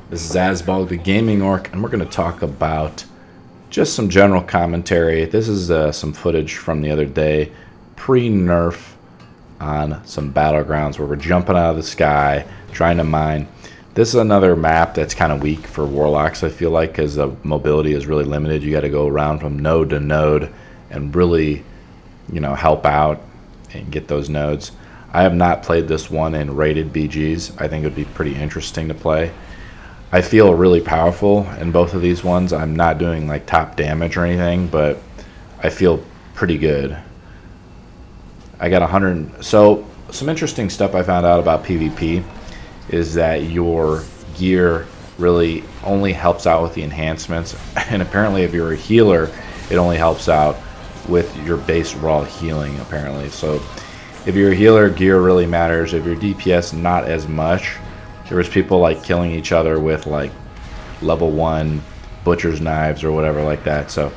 This is Azbolg, the Gaming Orc, and we're going to talk about just some general commentary. This is some footage from the other day, pre-nerf on some battlegrounds where we're jumping out of the sky, trying to mine. This is another map that's kind of weak for Warlocks, I feel like, because the mobility is really limited. You got to go around from node to node and really, help out and get those nodes. I have not played this one in rated BGs. I think it would be pretty interesting to play. I feel really powerful in both of these ones. I'm not doing like top damage or anything, but I feel pretty good. I got 100. So some interesting stuff I found out about PvP is that your gear really only helps out with the enhancements, and apparently if you're a healer, it only helps out with your base raw healing apparently. So if you're a healer, gear really matters. If you're DPS, not as much. There was people like killing each other with like level 1 butcher's knives or whatever like that. So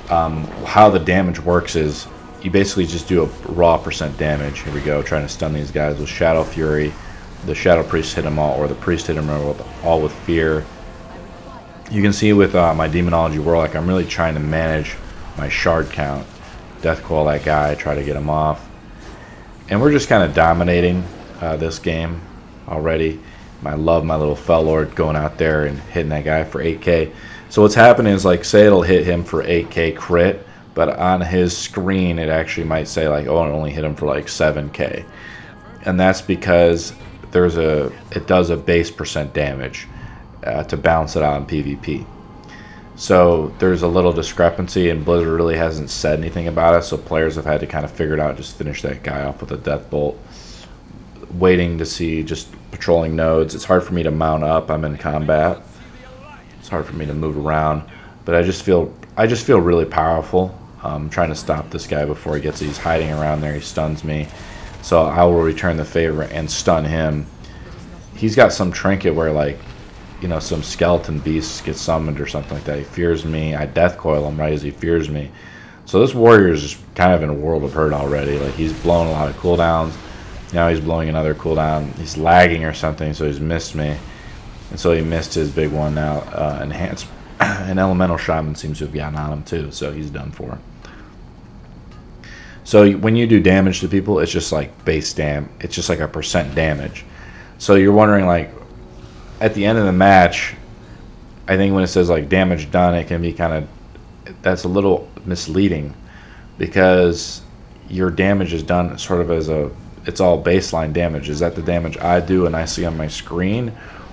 how the damage works is you basically just do a raw percent damage. Here we go, trying to stun these guys with Shadow Fury. The Shadow Priest hit them all, or the Priest hit them all with Fear. You can see with my Demonology Warlock, I'm really trying to manage my shard count. Death Coil that guy, try to get him off. And we're just kind of dominating this game already. I love my little Fel Lord going out there and hitting that guy for 8k. So what's happening is, like, say it'll hit him for 8k crit, but on his screen it actually might say like, oh, it only hit him for like 7k. And that's because it does a base percent damage to balance it out in PvP. So there's a little discrepancy, and Blizzard really hasn't said anything about it, so players have had to kind of figure it out, just finish that guy off with a death bolt. Waiting to see, just patrolling nodes. It's hard for me to mount up. I'm in combat. It's hard for me to move around, but I just feel really powerful. I'm trying to stop this guy before he gets. He's hiding around there. He stuns me, so I will return the favor and stun him. He's got some trinket where, like, some skeleton beasts get summoned or something like that. He fears me. I death coil him right as he fears me. So this warrior is kind of in a world of hurt already. Like, he's blown a lot of cooldowns. Now he's blowing another cooldown. He's lagging or something, so he's missed me. And so he missed his big one now. An Elemental Shaman seems to have gotten on him too, so he's done for. So when you do damage to people, it's just like base dam. It's just like a percent damage. So you're wondering, like, at the end of the match, I think when it says like damage done, it can be kind of, that's a little misleading, because your damage is done sort of as it's all baseline damage. Is that the damage I do and I see on my screen,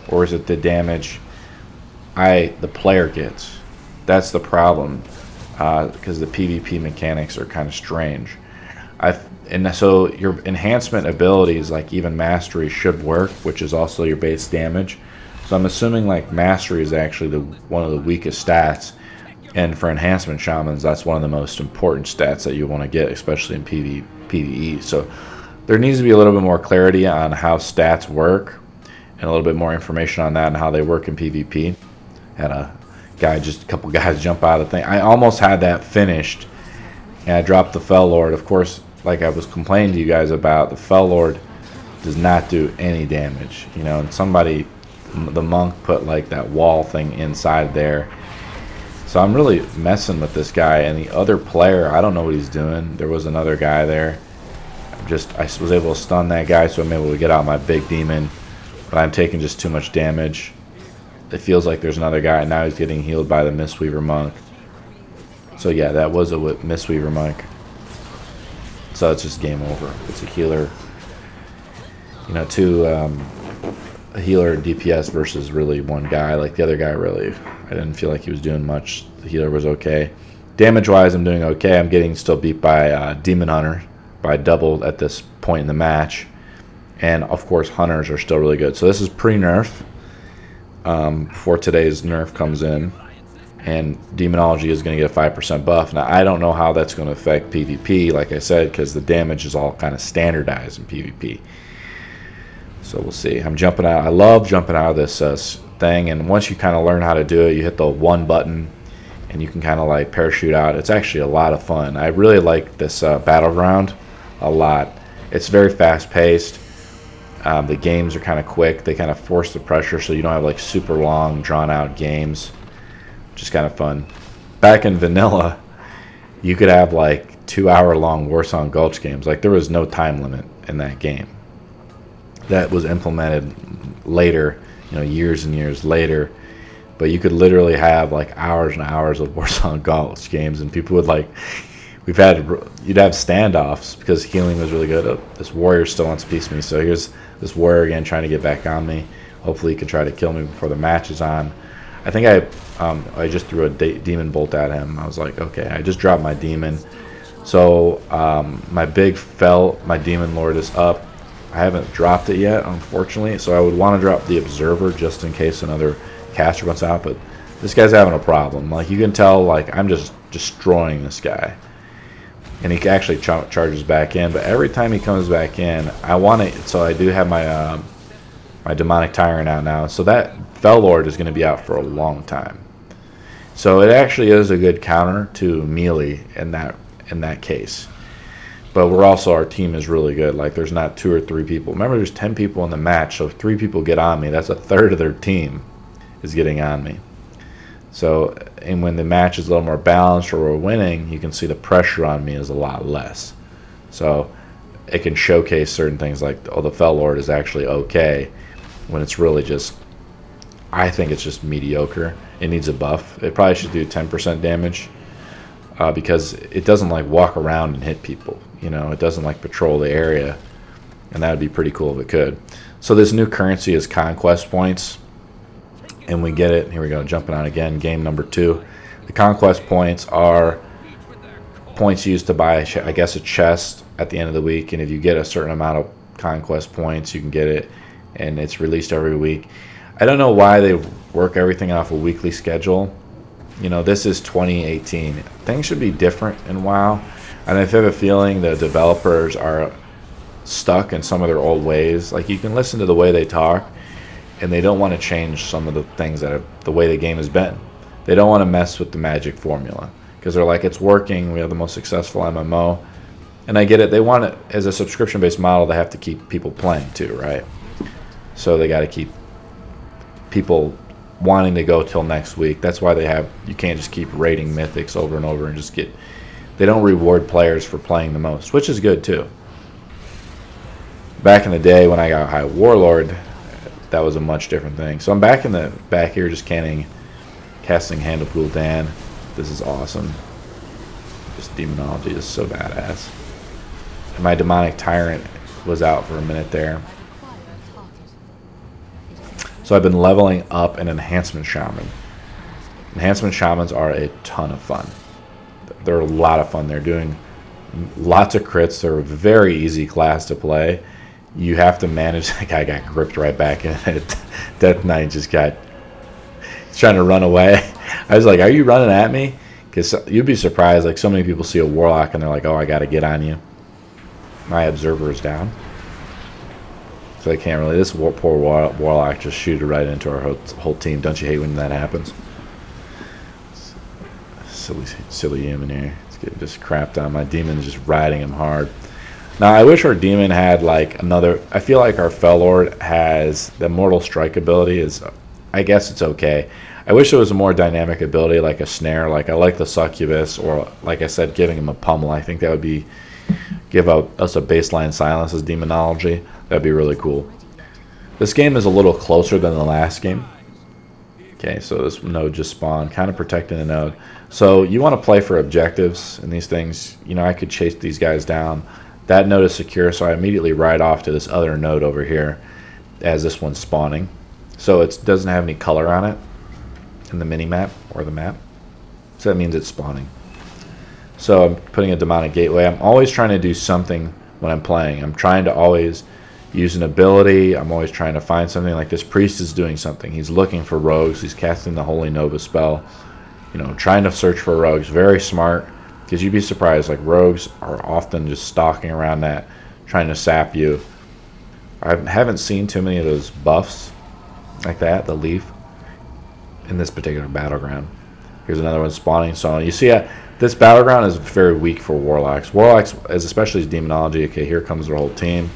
or is it the damage the player gets? That's the problem, because the PvP mechanics are kind of strange. And so your enhancement abilities, like even Mastery, should work, which is also your base damage. So I'm assuming like Mastery is actually one of the weakest stats, and for Enhancement Shamans, that's one of the most important stats that you want to get, especially in PvE. So there needs to be a little bit more clarity on how stats work, and a little bit more information on that and how they work in PvP. Had a couple guys jump out of the thing. I almost had that finished, and I dropped the Fel Lord. Of course, like I was complaining to you guys about, the Fel Lord does not do any damage. And the monk put like that wall thing inside there. So I'm really messing with this guy, and the other player, I don't know what he's doing. There was another guy there. I was able to stun that guy, so I'm able to get out my big demon, but I'm taking just too much damage. It feels like there's another guy, and now he's getting healed by the Mistweaver monk. So yeah, that was a Mistweaver monk. So it's just game over. It's a healer, a healer and DPS versus really one guy. Like the other guy, really, I didn't feel like he was doing much. The healer was okay. Damage wise, I'm doing okay. I'm getting still beat by Demon Hunter by double at this point in the match, and of course hunters are still really good. So this is pre-nerf, before today's nerf comes in, and Demonology is going to get a 5% buff. Now I don't know how that's going to affect PvP, like I said, because the damage is all kind of standardized in PvP. So we'll see. I'm jumping out. I love jumping out of this thing, and once you kind of learn how to do it, you hit the one button and you can kind of like parachute out. It's actually a lot of fun. I really like this battleground a lot. It's very fast paced. The games are kind of quick. They kind of force the pressure so you don't have like super long, drawn out games, which is kind of fun. Back in vanilla, you could have like 2-hour long Warsong Gulch games. Like there was no time limit in that game. That was implemented later, you know, years and years later. But you could literally have like hours and hours of Warsong Gulch games, and people would like, you'd have standoffs because healing was really good. Oh, this warrior still wants to piece me, so here's this warrior again trying to get back on me. Hopefully he can try to kill me before the match is on. I think I just threw a demon bolt at him. I was like, okay, I just dropped my demon. So my demon lord is up. I haven't dropped it yet, unfortunately, so I would want to drop the observer just in case another caster runs out. But this guy's having a problem. Like you can tell, like I'm just destroying this guy, and he actually charges back in. But every time he comes back in, I want it. So I do have my my demonic tyrant out now, so that Fel Lord is going to be out for a long time. So it actually is a good counter to melee in that case. But our team is really good. Like there's not 2 or 3 people. Remember, there's 10 people in the match, so if 3 people get on me, that's a third of their team is getting on me. So, and when the match is a little more balanced or we're winning, you can see the pressure on me is a lot less. So it can showcase certain things like, oh, the Fel Lord is actually okay, when it's really just, I think it's just mediocre. It needs a buff. It probably should do 10% damage because it doesn't like walk around and hit people. You know, it doesn't like patrol the area, and that would be pretty cool if it could. So this new currency is conquest points, and we get it. Here we go, jumping on again, game number 2. The conquest points are points used to buy, I guess, a chest at the end of the week, and if you get a certain amount of conquest points, you can get it, and it's released every week. I don't know why they work everything off a weekly schedule. You know, this is 2018. Things should be different in WoW. And I have a feeling the developers are stuck in some of their old ways. Like you can listen to the way they talk, and they don't want to change some of the things that the way the game has been. They don't want to mess with the magic formula because they're like, it's working. We have the most successful MMO, and I get it. They want it as a subscription-based model. They have to keep people playing too, right? So they got to keep people wanting to go till next week. That's why you can't just keep raiding mythics over and over and just get. They don't reward players for playing the most, which is good too. Back in the day when I got High Warlord, that was a much different thing. So I'm back here just casting Hand of Gul'dan. This is awesome. This Demonology is so badass. And my Demonic Tyrant was out for a minute there. So I've been leveling up an Enhancement Shaman. Enhancement Shamans are a ton of fun. They're a lot of fun. They're doing lots of crits. They're a very easy class to play. You have to manage. That guy got gripped right back in it. Death Knight just got. He's trying to run away. I was like, "Are you running at me?" Because you'd be surprised. Like so many people see a Warlock and they're like, "Oh, I got to get on you." My Observer is down, so I can't really. This poor Warlock just shooted right into our whole team. Don't you hate when that happens? Silly human here. It's getting just crapped on. My demon is just riding him hard. Now I wish our demon had like another. I feel like our Fel Lord has the Mortal Strike ability. I guess it's okay. I wish it was a more dynamic ability like a snare. Like I like the Succubus, or like I said, giving him a pummel. I think that would give us a baseline silence as Demonology. That'd be really cool. This game is a little closer than the last game. Okay, so this node just spawned, kind of protecting the node. So you want to play for objectives and these things. You know, I could chase these guys down. That node is secure, so I immediately ride off to this other node over here as this one's spawning. So it doesn't have any color on it in the mini-map or the map. So that means it's spawning. So I'm putting a Demonic Gateway. I'm always trying to do something when I'm playing. I'm trying to always use an ability. I'm always trying to find something. Like this priest is doing something. He's looking for rogues. He's casting the Holy Nova spell. You know, trying to search for rogues. Very smart. Because you'd be surprised. Like rogues are often just stalking around that, trying to sap you. I haven't seen too many of those buffs like that, the leaf, in this particular battleground. Here's another one spawning. So you see, this battleground is very weak for Warlocks. Warlocks, especially as Demonology. Okay, here comes their whole team.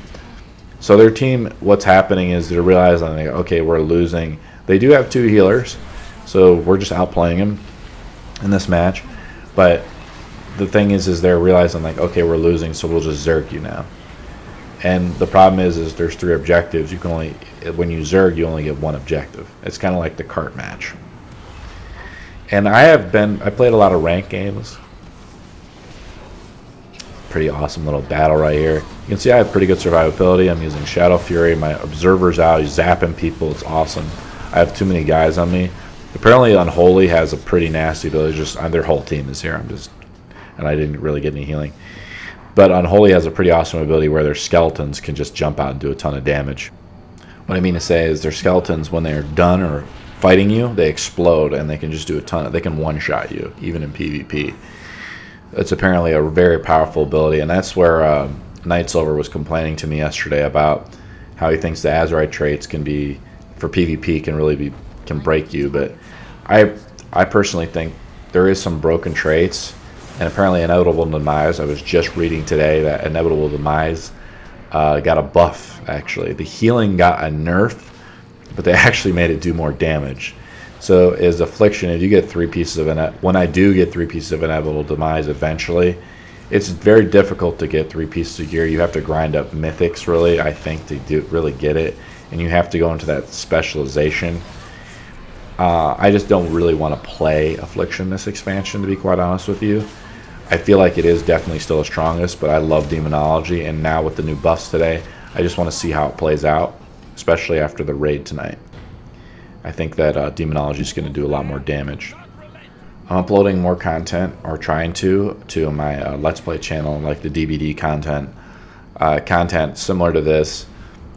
So their team, what's happening is they're realizing, like, okay, we're losing. They do have 2 healers, so we're just outplaying them in this match. But the thing is they're realizing, like, okay, we're losing, so we'll just Zerg you now. And the problem is there's 3 objectives. You can only, when you Zerg, you only get 1 objective. It's kind of like the cart match. And I played a lot of ranked games. Pretty awesome little battle right here. You can see I have pretty good survivability. I'm using Shadow Fury. My Observer's out. He's zapping people. It's awesome. I have too many guys on me. Apparently Unholy has a pretty nasty ability. Just their whole team is here. And I didn't really get any healing. But Unholy has a pretty awesome ability where their skeletons can just jump out and do a ton of damage. What I mean to say is their skeletons, when they're done or fighting you, they explode and they can just do a ton of, they can one-shot you, even in PvP. It's apparently a very powerful ability, and that's where Night Silver was complaining to me yesterday about how he thinks the Azerite traits can be, for PvP, can break you. But I personally think there is some broken traits, and apparently Inevitable Demise. I was just reading today that Inevitable Demise got a buff, actually. The healing got a nerf, but they actually made it do more damage. So as Affliction, if you get 3 pieces of when I do get 3 pieces of Inevitable Demise eventually, it's very difficult to get 3 pieces of gear. You have to grind up mythics, really, I think, to really get it. And you have to go into that specialization. I just don't really want to play Affliction this expansion, to be quite honest with you. I feel like it is definitely still the strongest, but I love Demonology. And now with the new buffs today, I just want to see how it plays out, especially after the raid tonight. I think that Demonology is going to do a lot more damage. I'm uploading more content, or trying to my Let's Play channel, like the DVD content. Content similar to this.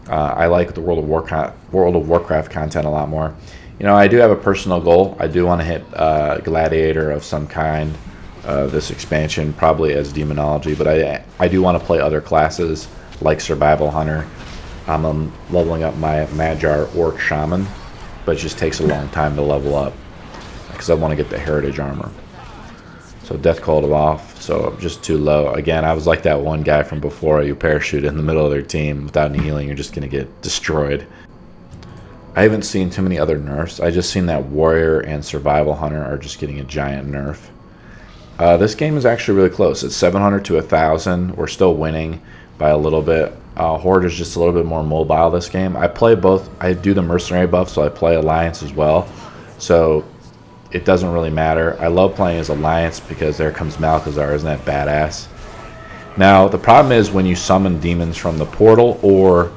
I like the World of Warcraft content a lot more. You know, I do have a personal goal. I do want to hit Gladiator of some kind this expansion, probably as Demonology, but I do want to play other classes like Survival Hunter. I'm leveling up my Magyar Orc Shaman, but it just takes a long time to level up because I want to get the Heritage Armor. So Death called him off, so I'm just too low. Again, I was like that one guy from before. You parachute in the middle of their team without any healing, you're just going to get destroyed. I haven't seen too many other nerfs. I just seen that Warrior and Survival Hunter are just getting a giant nerf. This game is actually really close. It's 700 to 1,000. We're still winning by a little bit. Horde is just a little bit more mobile this game. I play both. I do the mercenary buff, so I play Alliance as well. So it doesn't really matter. I love playing as Alliance because there comes Malchezaar. Isn't that badass? Now, the problem is when you summon demons from the portal, or,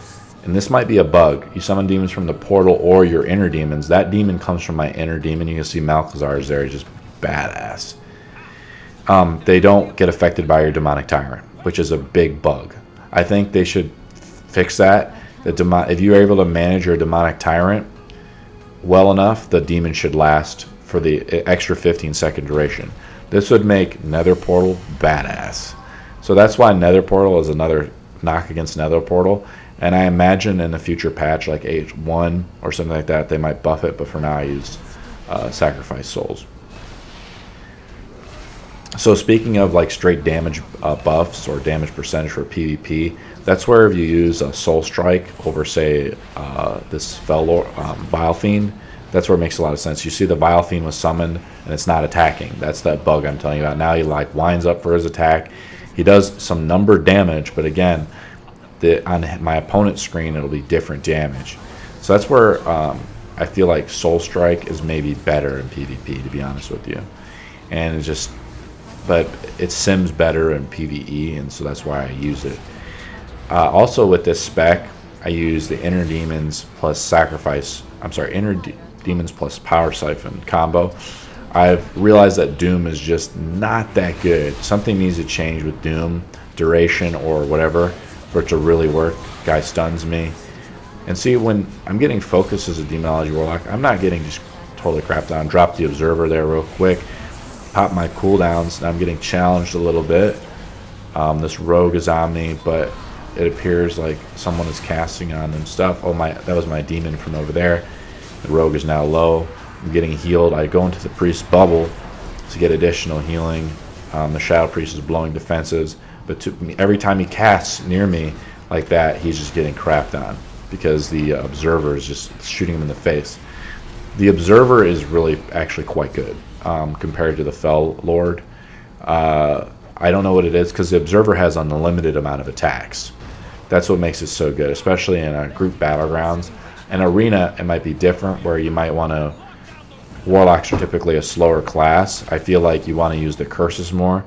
and this might be a bug, you summon demons from the portal or your inner demons. That demon comes from my inner demon. You can see Malchezaar is there. He's just badass. They don't get affected by your Demonic Tyrant, which is a big bug. I think they should fix that. If you're able to manage your Demonic Tyrant well enough, the demon should last for the extra 15-second duration. This would make Nether Portal badass. So that's why Nether Portal is another knock against Nether Portal. And I imagine in a future patch like H1 or something like that, they might buff it. But for now, I use Sacrifice Souls. So speaking of like straight damage buffs or damage percentage for PvP, that's where if you use a Soul Strike over, say, this Vile Fiend, that's where it makes a lot of sense. You see the Vile Fiend was summoned and it's not attacking. That's that bug I'm telling you about. Now he like winds up for his attack. He does some numbered damage, but again, on my opponent's screen it'll be different damage. So that's where I feel like Soul Strike is maybe better in PvP, to be honest with you. And it's just, but it sims better in PvE, and so that's why I use it. Also with this spec, I use the Inner Demons plus Sacrifice. I'm sorry, Inner Demons plus Power Siphon combo. I've realized that Doom is just not that good. Something needs to change with Doom, duration or whatever, for it to really work. Guy stuns me. And see, when I'm getting focused as a Demonology Warlock, I'm not getting just totally crapped on. Drop the Observer there real quick. Pop my cooldowns, and I'm getting challenged a little bit. This rogue is on me, but it appears like someone is casting on them stuff. Oh, that was my demon from over there. The rogue is now low. I'm getting healed. I go into the priest bubble to get additional healing. The shadow priest is blowing defenses, but every time he casts near me, like that, he's just getting crapped on because the observer is just shooting him in the face. The observer is really actually quite good compared to the Fel Lord. I don't know what it is because the observer has an unlimited amount of attacks. That's what makes it so good, especially in a group battlegrounds. An arena, it might be different where you might want to. Warlocks are typically a slower class. I feel like you want to use the curses more.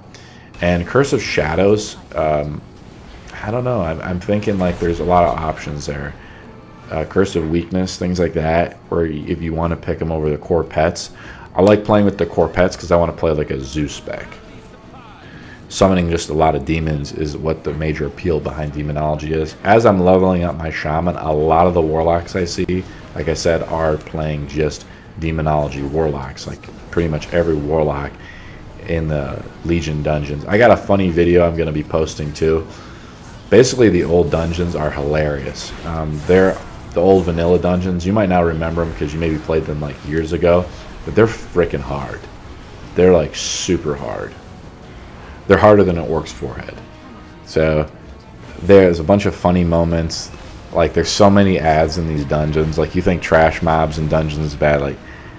And Curse of Shadows, I don't know. I'm thinking like there's a lot of options there. Curse of Weakness, things like that, where if you want to pick them over the core pets. I like playing with the core pets because I want to play like a Zeus spec. Summoning just a lot of demons is what the major appeal behind Demonology is. As I'm leveling up my Shaman, a lot of the Warlocks I see, like I said, are playing just Demonology Warlocks. Like pretty much every Warlock in the Legion dungeons. I got a funny video I'm going to be posting too. Basically, the old dungeons are hilarious. They're the old vanilla dungeons. You might not remember them because you maybe played them like years ago, but they're freaking hard. They're like super hard. They're harder than an Orc's forehead. So there's a bunch of funny moments. Like there's so many ads in these dungeons. Like you think trash mobs and dungeons is bad. Like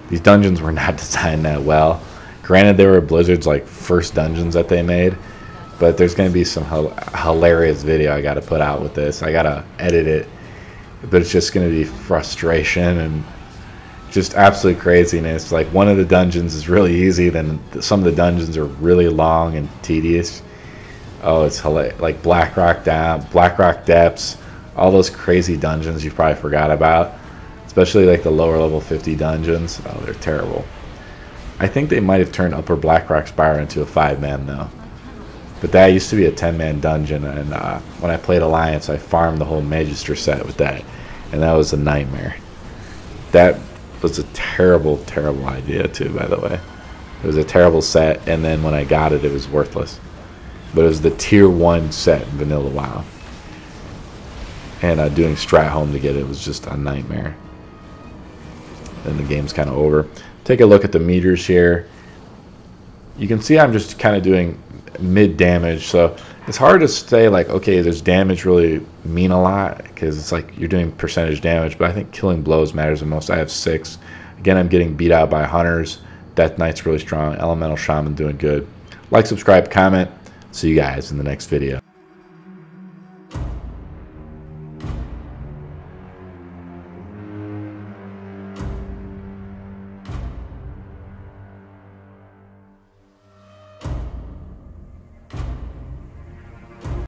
these dungeons were not designed that well. Granted, they were Blizzard's like first dungeons that they made, but there's going to be some hilarious video I got to put out with this. I got to edit it, but it's just going to be frustration and just absolute craziness. Like one of the dungeons is really easy, then some of the dungeons are really long and tedious. Oh, it's hilarious. Like Blackrock Depths, all those crazy dungeons you probably forgot about, especially like the lower level 50 dungeons. Oh, they're terrible. I think they might have turned Upper Blackrock Spire into a 5-man though. But that used to be a 10-man dungeon, and when I played Alliance, I farmed the whole Magister set with that, and that was a nightmare. That was a terrible, terrible idea too, by the way. It was a terrible set, and then when I got it, it was worthless. But it was the tier 1 set in Vanilla WoW. And doing Strat Home to get it was just a nightmare. Then the game's kind of over. Take a look at the meters here. You can see I'm just kind of doing mid damage, so it's hard to say like, okay, does damage really mean a lot, because it's like you're doing percentage damage, but I think killing blows matters the most. I have 6. Again, I'm getting beat out by hunters. Death Knight's really strong. Elemental Shaman doing good. Like, subscribe, comment. See you guys in the next video.